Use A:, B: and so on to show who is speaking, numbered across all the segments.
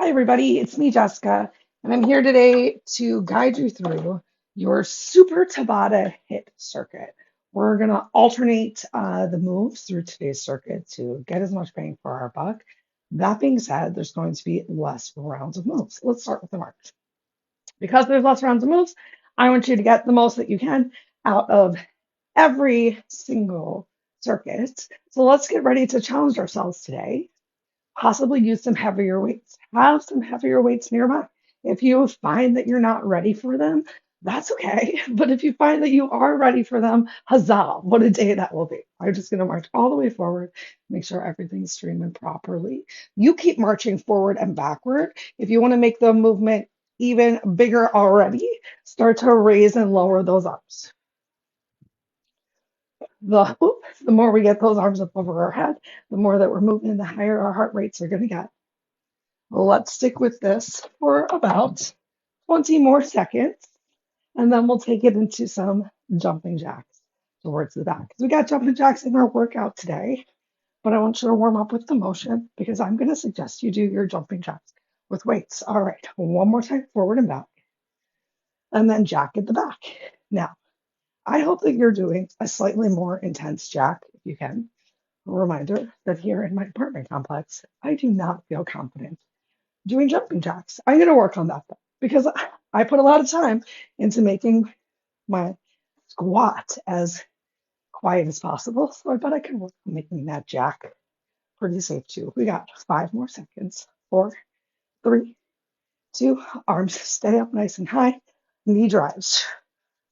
A: Hi, everybody. It's me, Jessica, and I'm here today to guide you through your Super Tabata HIIT circuit. We're going to alternate the moves through today's circuit to get as much bang for our buck. That being said, there's going to be less rounds of moves. Let's start with the marks. Because there's less rounds of moves, I want you to get the most that you can out of every single circuit. So let's get ready to challenge ourselves today. Possibly use some heavier weights. Have some heavier weights nearby. If you find that you're not ready for them, that's okay. But if you find that you are ready for them, huzzah, what a day that will be. I'm just going to march all the way forward, make sure everything's streaming properly. You keep marching forward and backward. If you want to make the movement even bigger already, start to raise and lower those arms. The more we get those arms up over our head, the more that we're moving, the higher our heart rates are going to get. Well, let's stick with this for about 20 more seconds, and then we'll take it into some jumping jacks towards the back. We got jumping jacks in our workout today, but I want you to warm up with the motion because I'm going to suggest you do your jumping jacks with weights. All right, one more time, forward and back, and then jack at the back. Now, I hope that you're doing a slightly more intense jack if you can. A reminder that here in my apartment complex, I do not feel confident doing jumping jacks. I'm going to work on that though, because I put a lot of time into making my squat as quiet as possible. So I bet I can work on making that jack pretty safe too. We got 5 more seconds. 4, 3, 2, arms stay up nice and high. Knee drives.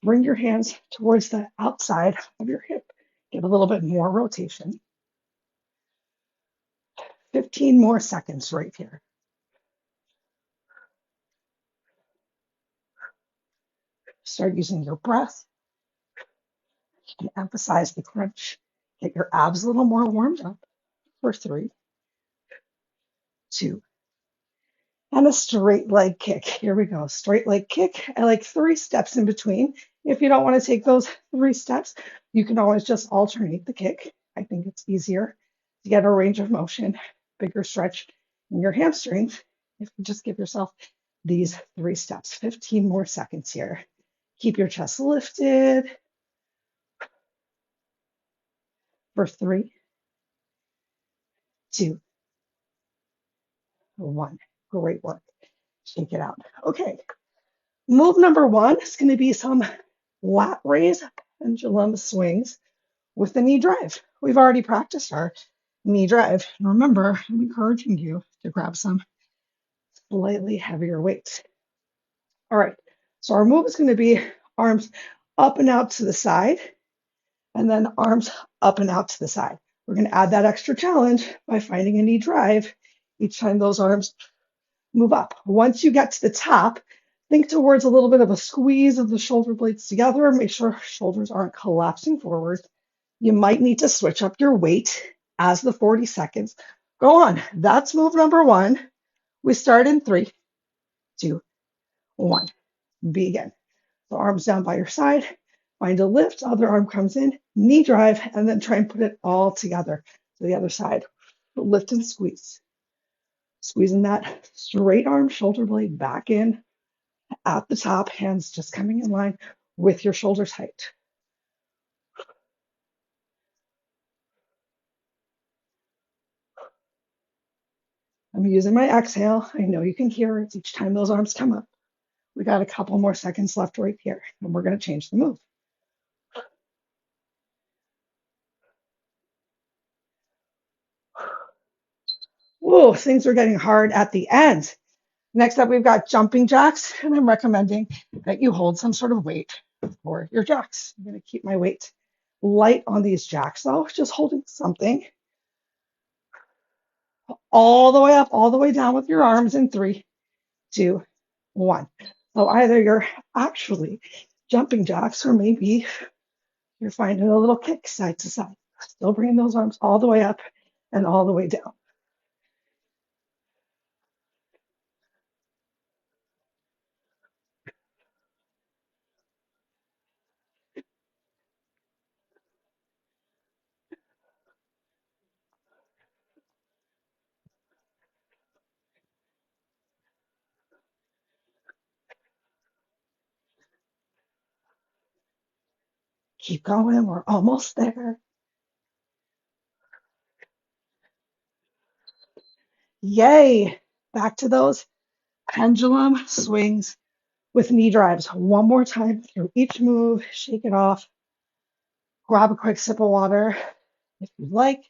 A: Bring your hands towards the outside of your hip. Get a little bit more rotation. 15 more seconds right here. Start using your breath. You can emphasize the crunch. Get your abs a little more warmed up for 3, 2, and a straight leg kick. Here we go. Straight leg kick. I like 3 steps in between. If you don't want to take those 3 steps, you can always just alternate the kick. I think it's easier to get a range of motion, bigger stretch in your hamstrings if you just give yourself these 3 steps. 15 more seconds here. Keep your chest lifted for 3, 2, 1. Great work. Shake it out. Okay. Move number 1 is going to be some lat raise pendulum swings with the knee drive. We've already practiced our knee drive. And remember, I'm encouraging you to grab some slightly heavier weights. All right. So our move is going to be arms up and out to the side, and then arms up and out to the side. We're going to add that extra challenge by finding a knee drive each time those arms move up. Once you get to the top, think towards a little bit of a squeeze of the shoulder blades together. Make sure shoulders aren't collapsing forward. You might need to switch up your weight as the 40 seconds go on. That's move number 1. We start in 3, 2, 1. Begin. So arms down by your side. Find a lift. Other arm comes in. Knee drive. And then try and put it all together to the other side. Lift and squeeze. Squeezing that straight arm shoulder blade back in at the top, hands just coming in line with your shoulders height. I'm using my exhale. I know you can hear it each time those arms come up. We got a couple more seconds left right here, and we're going to change the move. Whoa, things are getting hard at the end. Next up, we've got jumping jacks, and I'm recommending that you hold some sort of weight for your jacks. I'm going to keep my weight light on these jacks, though, just holding something all the way up, all the way down with your arms in 3, 2, 1. So either you're actually jumping jacks or maybe you're finding a little kick side to side. Still bringing those arms all the way up and all the way down. Keep going. We're almost there. Yay. Back to those pendulum swings with knee drives. One more time through each move. Shake it off. Grab a quick sip of water if you'd like.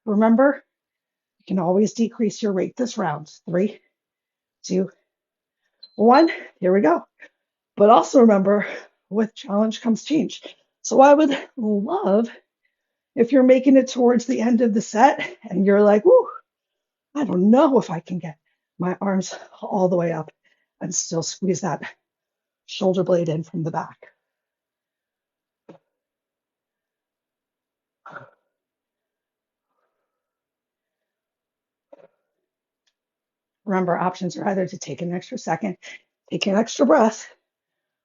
A: Remember, you can always decrease your rate this round. 3, 2, 1. Here we go. But also remember, with challenge comes change. So I would love if you're making it towards the end of the set and you're like, whoo, I don't know if I can get my arms all the way up and still squeeze that shoulder blade in from the back. Remember, options are either to take an extra second, take an extra breath,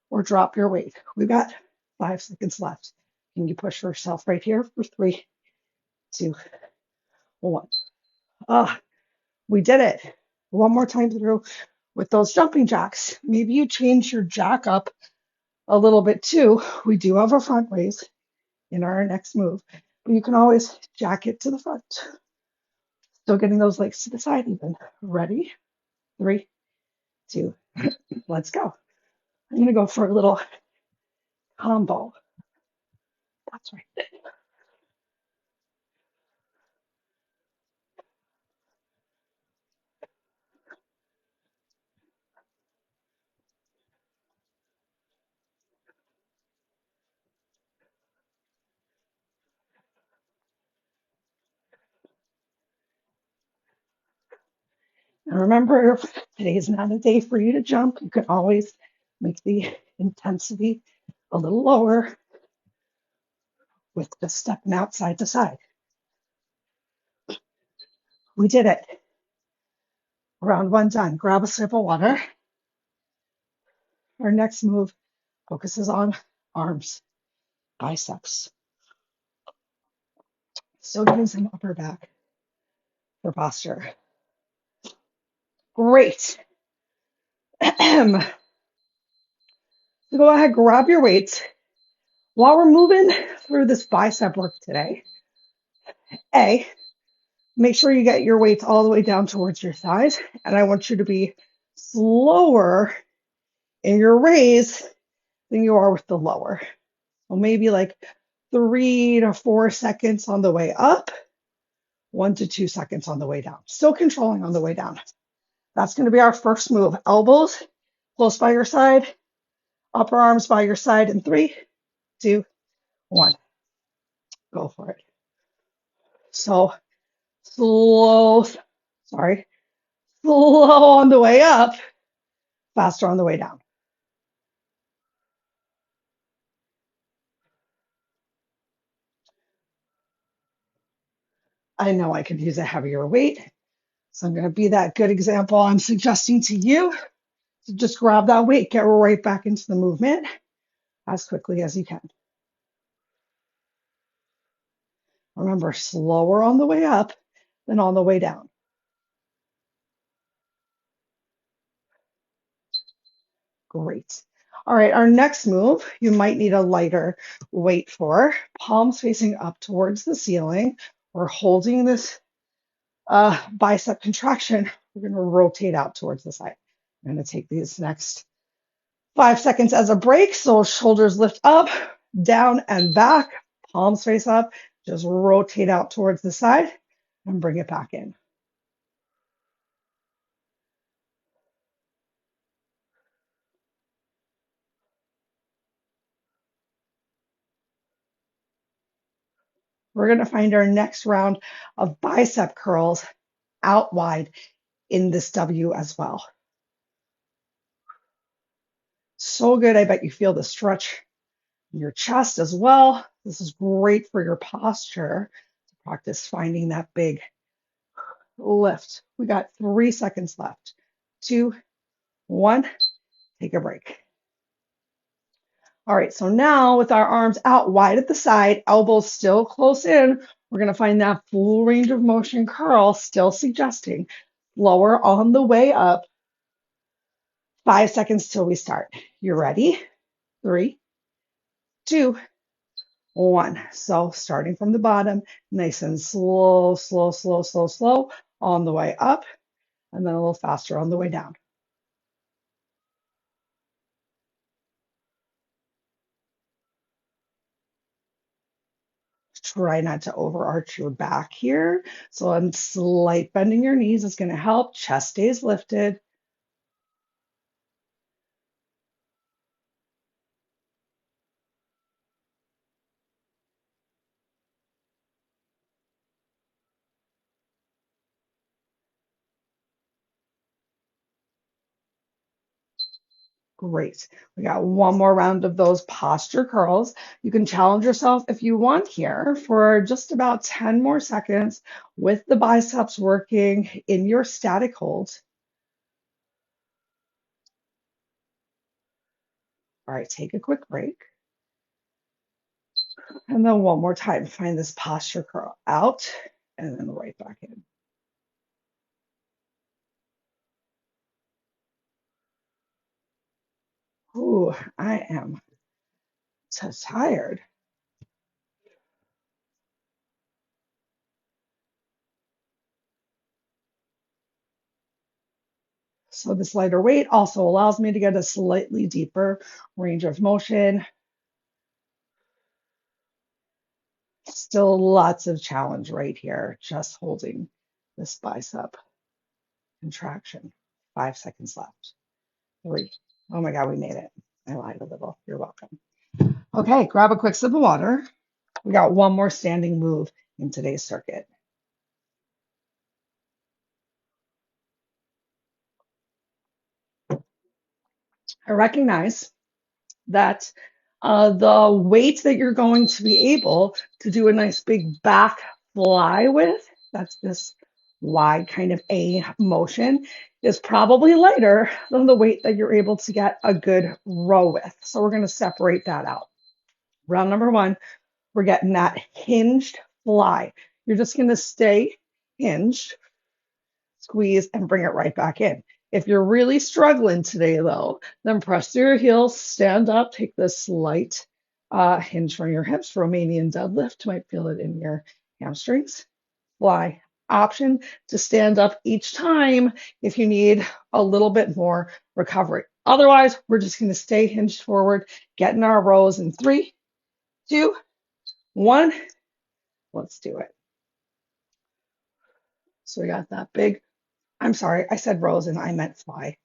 A: or drop your weight. We've got 5 seconds left. Can you push yourself right here for 3, 2, 1? Ah, we did it. One more time through with those jumping jacks. Maybe you change your jack up a little bit too. We do have a front raise in our next move, but you can always jack it to the front. Still getting those legs to the side even. Ready? 3, 2, let's go. I'm going to go for a little combo. That's right. And remember, today is not a day for you to jump. You can always make the intensity a little lower with just stepping outside to side. We did it. Round 1 done. Grab a sip of water. Our next move focuses on arms, biceps. Still getting some upper back for posture. Great. So go ahead, grab your weights. While we're moving through this bicep work today, make sure you get your weights all the way down towards your thighs. And I want you to be slower in your raise than you are with the lower. So maybe like 3 to 4 seconds on the way up, 1 to 2 seconds on the way down. Still controlling on the way down. That's going to be our first move. Elbows close by your side, upper arms by your side in 3, 2, 1. Go for it. So slow, slow on the way up, faster on the way down. I know I could use a heavier weight, so I'm going to be that good example I'm suggesting to you. So just grab that weight, get right back into the movement as quickly as you can. Remember, slower on the way up than on the way down. Great. All right, our next move, you might need a lighter weight for. Palms facing up towards the ceiling. We're holding this bicep contraction. We're going to rotate out towards the side. I'm going to take these next 5 seconds as a break. So shoulders lift up, down and back, palms face up. Just rotate out towards the side and bring it back in. We're going to find our next round of bicep curls out wide in this W as well. So good. I bet you feel the stretch in your chest as well. This is great for your posture to practice finding that big lift. We got 3 seconds left. 2, 1, take a break. All right, so now with our arms out wide at the side, elbows still close in, we're going to find that full range of motion curl, still suggesting lower on the way up. 5 seconds till we start. You ready? 3, 2, 1. So starting from the bottom, nice and slow, slow, slow, slow, slow, on the way up, and then a little faster on the way down. Try not to overarch your back here. So I'm slight bending your knees is going to help. Chest stays lifted. Great. We got one more round of those posture curls. You can challenge yourself if you want here for just about 10 more seconds with the biceps working in your static hold. All right, take a quick break. And then one more time, find this posture curl out and then right back in. Ooh, I am so tired. So this lighter weight also allows me to get a slightly deeper range of motion. Still lots of challenge right here, just holding this bicep contraction. 5 seconds left. 3. Oh my God, we made it. I lied a little. You're welcome. Okay, grab a quick sip of water. We got one more standing move in today's circuit. I recognize that the weight that you're going to be able to do a nice big back fly with, that's this wide kind of A motion, is probably lighter than the weight that you're able to get a good row with. So we're going to separate that out. Round number 1, we're getting that hinged fly. You're just going to stay hinged, squeeze, and bring it right back in. If you're really struggling today, though, then press through your heels, stand up, take this slight hinge from your hips. Romanian deadlift, might feel it in your hamstrings. Fly option to stand up each time if you need a little bit more recovery. Otherwise, we're just going to stay hinged forward, get in our rows in 3, 2, 1. Let's do it. So we got that big, I'm sorry, I said rows and I meant fly.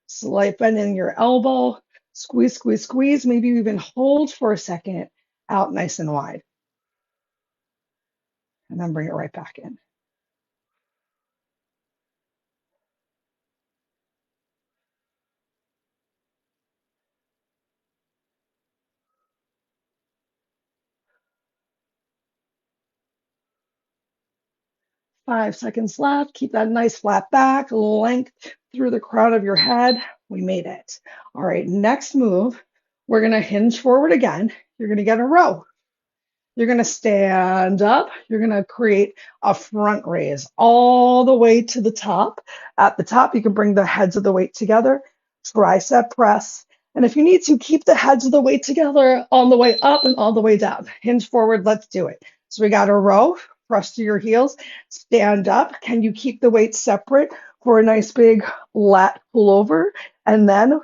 A: Slight bend in your elbow, squeeze, squeeze, squeeze. Maybe even hold for a second out nice and wide. And then bring it right back in. 5 seconds left. Keep that nice flat back, length through the crown of your head. We made it. All right, next move, we're going to hinge forward again. You're going to get a row. You're going to stand up. You're going to create a front raise all the way to the top. At the top, you can bring the heads of the weight together, tricep press. And if you need to, keep the heads of the weight together on the way up and all the way down. Hinge forward. Let's do it. So we got a row. Press to your heels. Stand up. Can you keep the weight separate for a nice big lat pullover? And then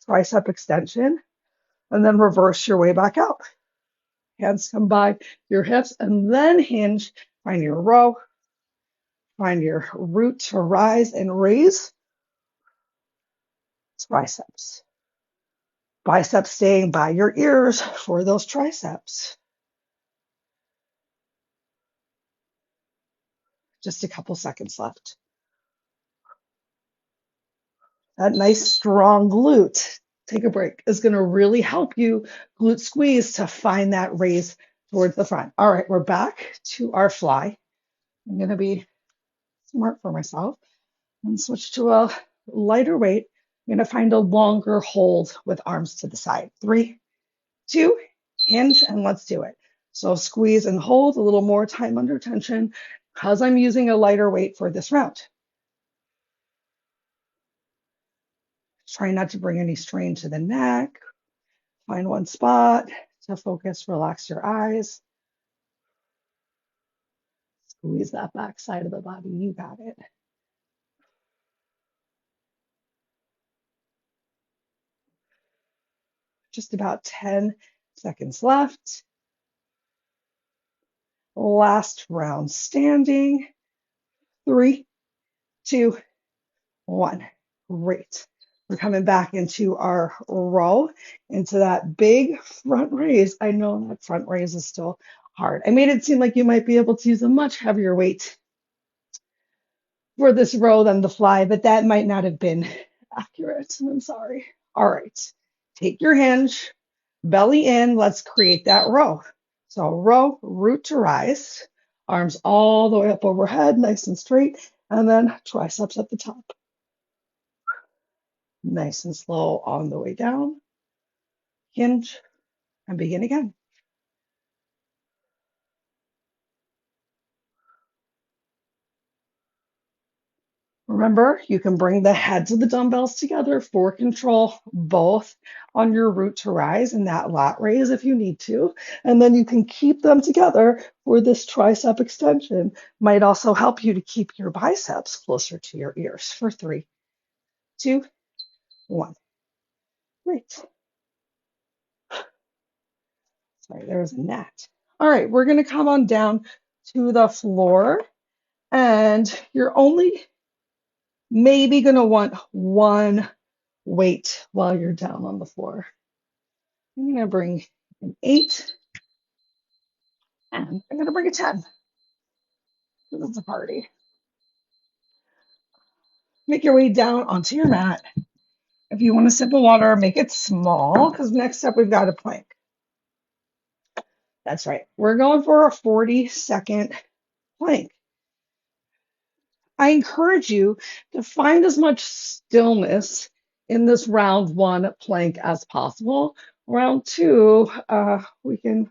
A: tricep extension. And then reverse your way back out. Hands come by your hips and then hinge. Find your row. Find your root to rise and raise. Triceps. Biceps staying by your ears for those triceps. Just a couple seconds left. That nice strong glute, take a break, is going to really help you glute squeeze to find that raise towards the front. All right, we're back to our fly. I'm going to be smart for myself and switch to a lighter weight. I'm going to find a longer hold with arms to the side. 3, 2, hinge, and let's do it. So squeeze and hold a little more time under tension because I'm using a lighter weight for this round. Try not to bring any strain to the neck. Find one spot to focus, relax your eyes. Squeeze that back side of the body. You got it. Just about 10 seconds left. Last round standing. 3, 2, 1. Great. We're coming back into our row, into that big front raise. I know that front raise is still hard. I made it seem like you might be able to use a much heavier weight for this row than the fly, but that might not have been accurate. I'm sorry. All right. Take your hinge, belly in. Let's create that row. So row, root to rise, arms all the way up overhead, nice and straight, and then triceps at the top. Nice and slow on the way down. Hinge and begin again. Remember, you can bring the heads of the dumbbells together for control, both on your root to rise and that lat raise if you need to. And then you can keep them together for this tricep extension. Might also help you to keep your biceps closer to your ears for 3, 2, 1. Great. Sorry, there was a gnat. All right, we're going to come on down to the floor, and you're only maybe going to want one weight while you're down on the floor. I'm going to bring an 8, and I'm going to bring a 10. This is a party. Make your way down onto your mat. If you want a sip of water, make it small, because next up we've got a plank. That's right. We're going for a 40-second plank. I encourage you to find as much stillness in this round 1 plank as possible. Round 2, we can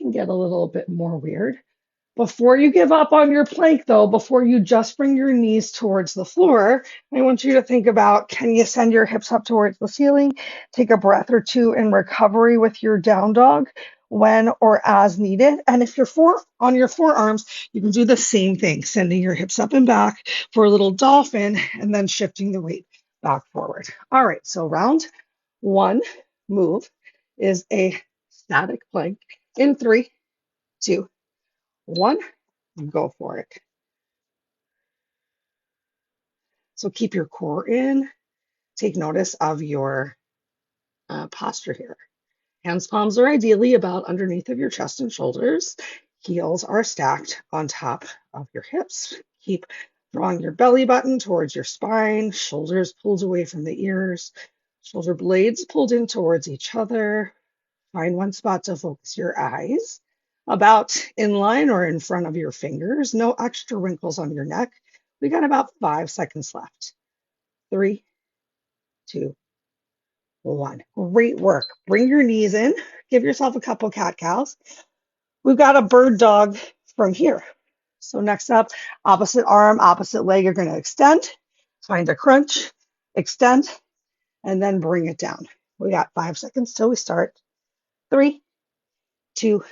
A: get a little bit more weird. Before you give up on your plank, though, before you just bring your knees towards the floor, I want you to think about, can you send your hips up towards the ceiling? Take a breath or two in recovery with your down dog when or as needed. And if you're on your forearms, you can do the same thing, sending your hips up and back for a little dolphin and then shifting the weight back forward. All right, so round 1 move is a static plank in 3, 2, 1, go for it. So keep your core in. Take notice of your posture here. Hands, palms are ideally about underneath of your chest and shoulders. Heels are stacked on top of your hips. Keep drawing your belly button towards your spine, shoulders pulled away from the ears, shoulder blades pulled in towards each other. Find one spot to focus your eyes, about in line or in front of your fingers. No extra wrinkles on your neck. We got about 5 seconds left. 3, 2, 1. Great work. Bring your knees in. Give yourself a couple cat cows. We've got a bird dog from here. So next up, opposite arm, opposite leg, you're going to extend. Find a crunch, extend, and then bring it down. We got 5 seconds till we start. 3, 2,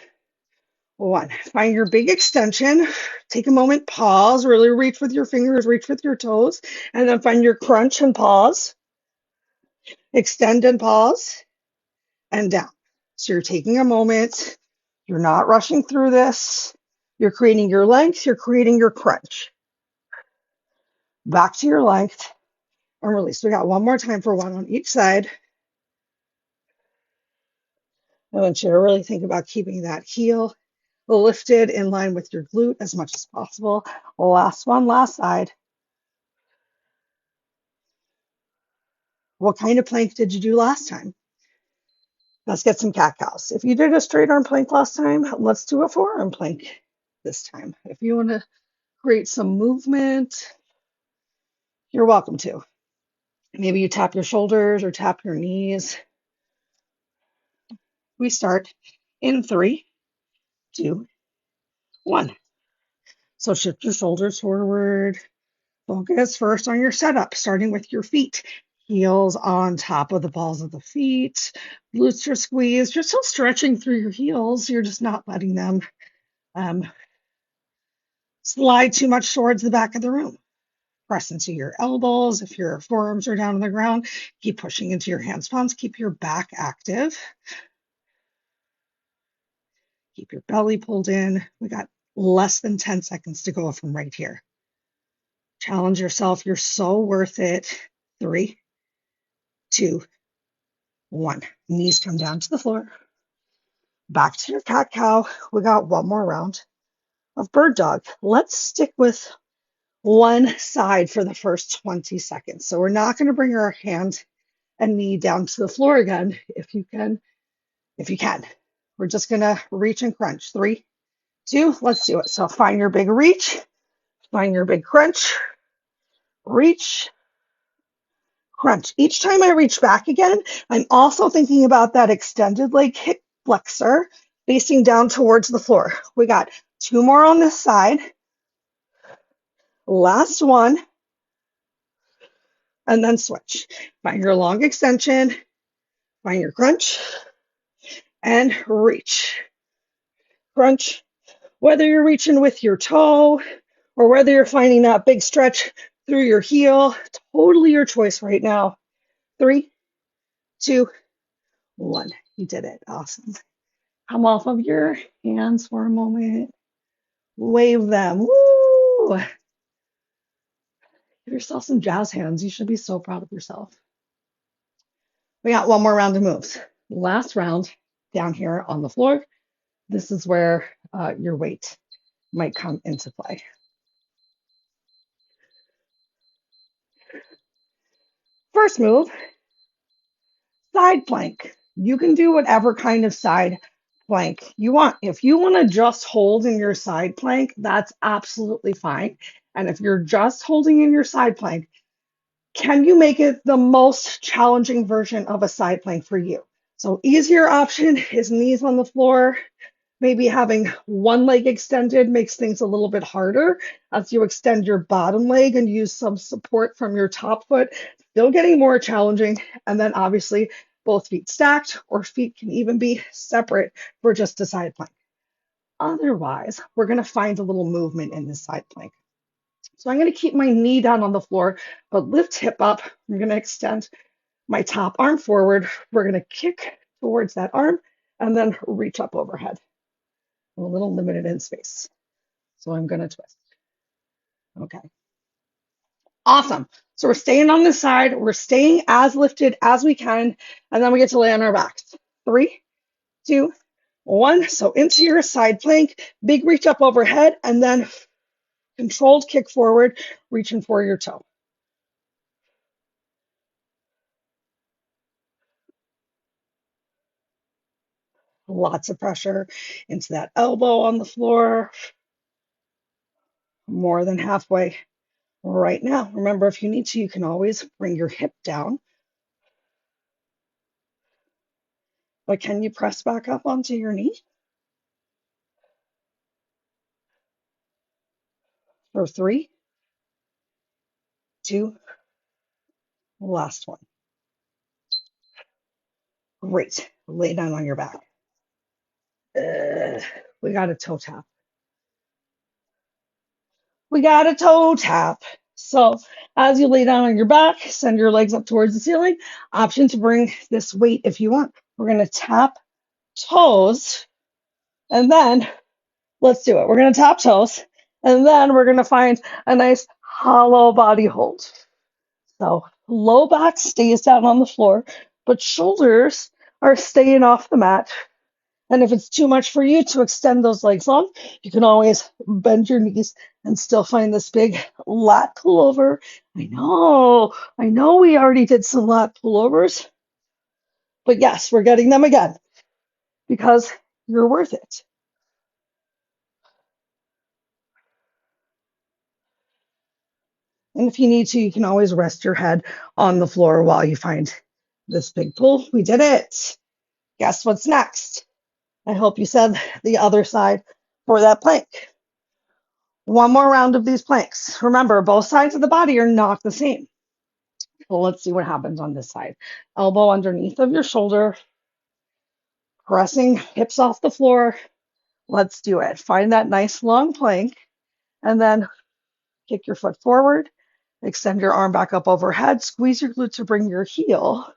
A: 1. Find your big extension. Take a moment, pause, really reach with your fingers, reach with your toes, and then find your crunch and pause. Extend and pause, and down. So you're taking a moment. You're not rushing through this. You're creating your length. You're creating your crunch. Back to your length and release. We got one more time for 1 on each side. I want you to really think about keeping that heel lifted in line with your glute as much as possible. Last one, last side. What kind of plank did you do last time? Let's get some cat cows. If you did a straight arm plank last time, let's do a forearm plank this time. If you want to create some movement, you're welcome to. Maybe you tap your shoulders or tap your knees. We start in 3, 2, 1. So shift your shoulders forward. Focus first on your setup, starting with your feet. Heels on top of the balls of the feet. Glutes are squeezed. You're still stretching through your heels. You're just not letting them slide too much towards the back of the room. Press into your elbows. If your forearms are down on the ground, keep pushing into your hands, palms. Keep your back active. Keep your belly pulled in. We got less than 10 seconds to go from right here. Challenge yourself. You're so worth it. 3, 2, 1. Knees come down to the floor. Back to your cat cow. We got one more round of bird dog. Let's stick with one side for the first 20 seconds. So we're not going to bring our hand and knee down to the floor again. If you can. We're just going to reach and crunch. 3, 2, let's do it. So find your big reach, find your big crunch, reach, crunch. Each time I reach back again, I'm also thinking about that extended leg hip flexor facing down towards the floor. We got 2 more on this side. Last one, and then switch. Find your long extension, find your crunch, and reach. Crunch. Whether you're reaching with your toe or whether you're finding that big stretch through your heel, totally your choice right now. 3, 2, 1. You did it. Awesome. Come off of your hands for a moment. Wave them. Woo! Give yourself some jazz hands. You should be so proud of yourself. We got one more round of moves. Last round down here on the floor. This is where your weight might come into play. First move, side plank. You can do whatever kind of side plank you want. If you want to just hold in your side plank, that's absolutely fine. And if you're just holding in your side plank, can you make it the most challenging version of a side plank for you? So easier option is knees on the floor. Maybe having one leg extended makes things a little bit harder as you extend your bottom leg and use some support from your top foot. Still getting more challenging. And then obviously both feet stacked, or feet can even be separate for just a side plank. Otherwise, we're going to find a little movement in this side plank. So I'm going to keep my knee down on the floor, but lift hip up. I'm going to extend my top arm forward. We're going to kick towards that arm and then reach up overhead. I'm a little limited in space. So I'm going to twist. Okay. Awesome. So we're staying on this side. We're staying as lifted as we can. And then we get to lay on our backs. 3, 2, 1. So into your side plank, big reach up overhead, and then controlled kick forward, reaching for your toe. Lots of pressure into that elbow on the floor. More than halfway right now. Remember, if you need to, you can always bring your hip down. But can you press back up onto your knee? For 3, 2, last one. Great. Lay down on your back. We got a toe tap. We got a toe tap. So as you lay down on your back, send your legs up towards the ceiling. Option to bring this weight if you want. We're going to tap toes, and then let's do it. We're going to tap toes, and then we're going to find a nice hollow body hold. So low back stays down on the floor, but shoulders are staying off the mat. And if it's too much for you to extend those legs long, you can always bend your knees and still find this big lat pullover. I know we already did some lat pullovers, but yes, we're getting them again because you're worth it. And if you need to, you can always rest your head on the floor while you find this big pull. We did it. Guess what's next? I hope you said the other side for that plank. One more round of these planks. Remember, both sides of the body are not the same. Well, let's see what happens on this side. Elbow underneath of your shoulder, pressing hips off the floor. Let's do it. Find that nice long plank and then kick your foot forward. Extend your arm back up overhead. Squeeze your glute to bring your heel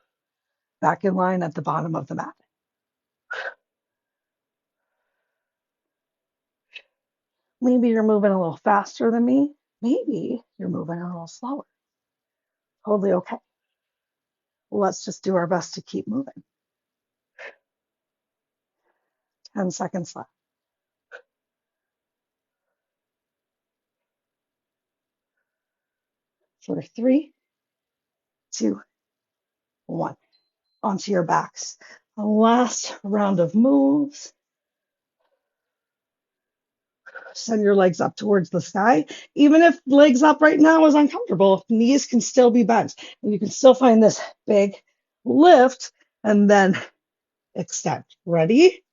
A: back in line at the bottom of the mat. Maybe you're moving a little faster than me. Maybe you're moving a little slower. Totally okay. Let's just do our best to keep moving. 10 seconds left. For 3, 2, 1. Onto your backs. A last round of moves. Send your legs up towards the sky. Even if legs up right now is uncomfortable, knees can still be bent. And you can still find this big lift and then extend. Ready?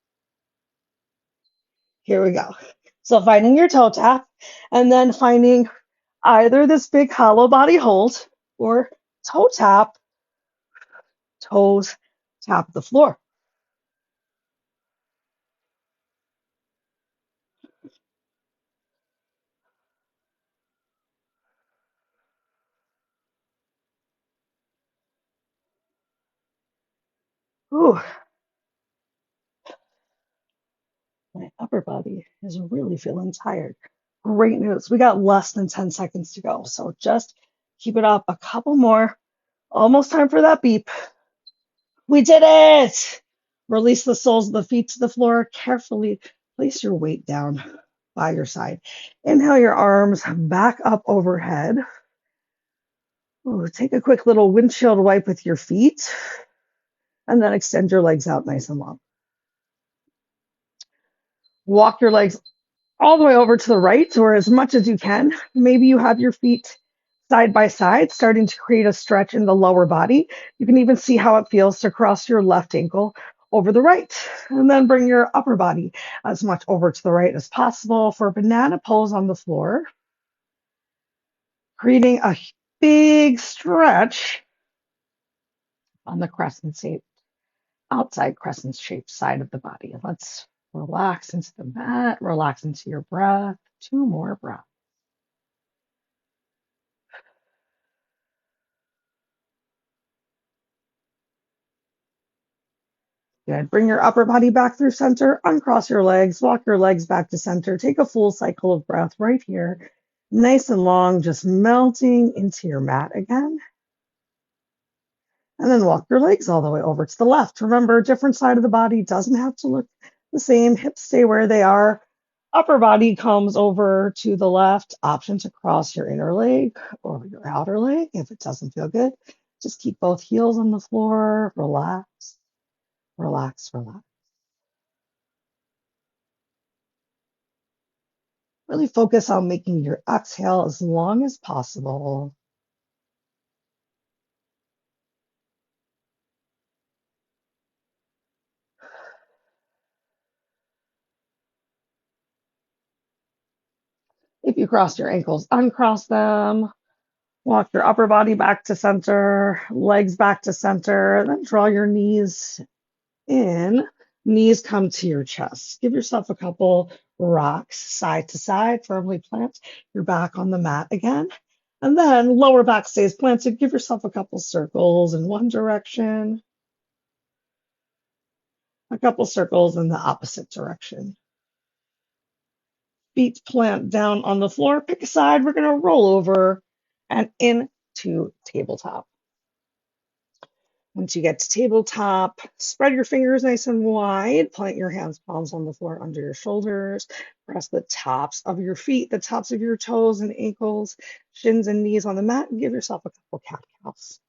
A: Here we go. So finding your toe tap and then finding either this big hollow body hold or toe tap, toes tap the floor. Ooh, my upper body is really feeling tired. Great news. We got less than 10 seconds to go. So just keep it up a couple more. Almost time for that beep. We did it. Release the soles of the feet to the floor. Carefully place your weight down by your side. Inhale your arms back up overhead. Ooh, take a quick little windshield wipe with your feet and then extend your legs out nice and long. Walk your legs all the way over to the right or as much as you can. Maybe you have your feet side by side, starting to create a stretch in the lower body. You can even see how it feels to cross your left ankle over the right. And then bring your upper body as much over to the right as possible for banana pose on the floor, creating a big stretch on the crescent shape, outside crescent shaped side of the body. Let's relax into the mat, relax into your breath. 2 more breaths. Good. Bring your upper body back through center, uncross your legs, walk your legs back to center. Take a full cycle of breath right here. Nice and long, just melting into your mat again. And then walk your legs all the way over to the left. Remember, different side of the body doesn't have to look the same. Hips stay where they are. Upper body comes over to the left. Option to cross your inner leg or your outer leg if it doesn't feel good. Just keep both heels on the floor. Relax, relax, relax. Really focus on making your exhale as long as possible. If you cross your ankles, uncross them. Walk your upper body back to center, legs back to center, then draw your knees in. Knees come to your chest. Give yourself a couple rocks side to side, firmly plant your back on the mat again. And then lower back stays planted. Give yourself a couple circles in one direction, a couple circles in the opposite direction. Feet plant down on the floor. Pick a side. We're going to roll over and into tabletop. Once you get to tabletop, spread your fingers nice and wide. Plant your hands, palms on the floor under your shoulders. Press the tops of your feet, the tops of your toes and ankles, shins and knees on the mat, and give yourself a couple cat cows.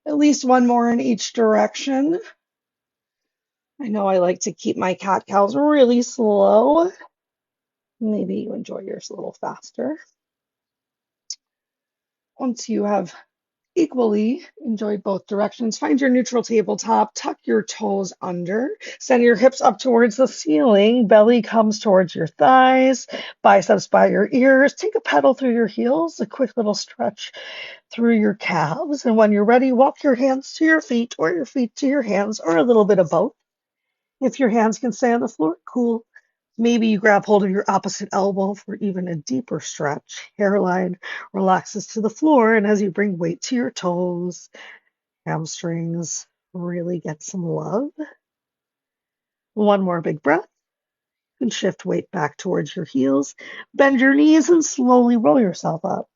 A: At least one more in each direction. I know I like to keep my cat cows really slow. Maybe you enjoy yours a little faster. Once you have equally enjoy both directions. Find your neutral tabletop, tuck your toes under, send your hips up towards the ceiling, belly comes towards your thighs, biceps by your ears. Take a pedal through your heels, a quick little stretch through your calves. And when you're ready, walk your hands to your feet or your feet to your hands or a little bit of both. If your hands can stay on the floor, cool. Maybe you grab hold of your opposite elbow for even a deeper stretch. Hairline relaxes to the floor, and as you bring weight to your toes, hamstrings really get some love. One more big breath. You can shift weight back towards your heels. Bend your knees and slowly roll yourself up.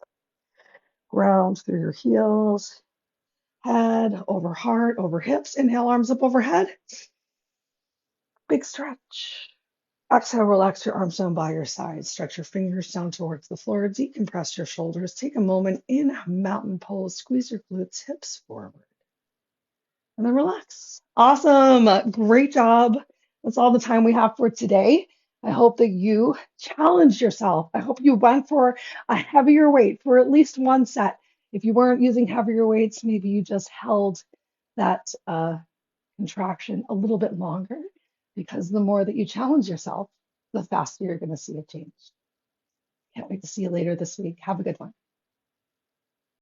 A: Ground through your heels. Head over heart, over hips. Inhale, arms up overhead. Big stretch. Exhale, relax your arms down by your sides. Stretch your fingers down towards the floor. Decompress your shoulders. Take a moment in mountain pose. Squeeze your glutes, hips forward. And then relax. Awesome. Great job. That's all the time we have for today. I hope that you challenged yourself. I hope you went for a heavier weight for at least one set. If you weren't using heavier weights, maybe you just held that contraction a little bit longer, because the more that you challenge yourself, the faster you're going to see a change. Can't wait to see you later this week. Have a good one.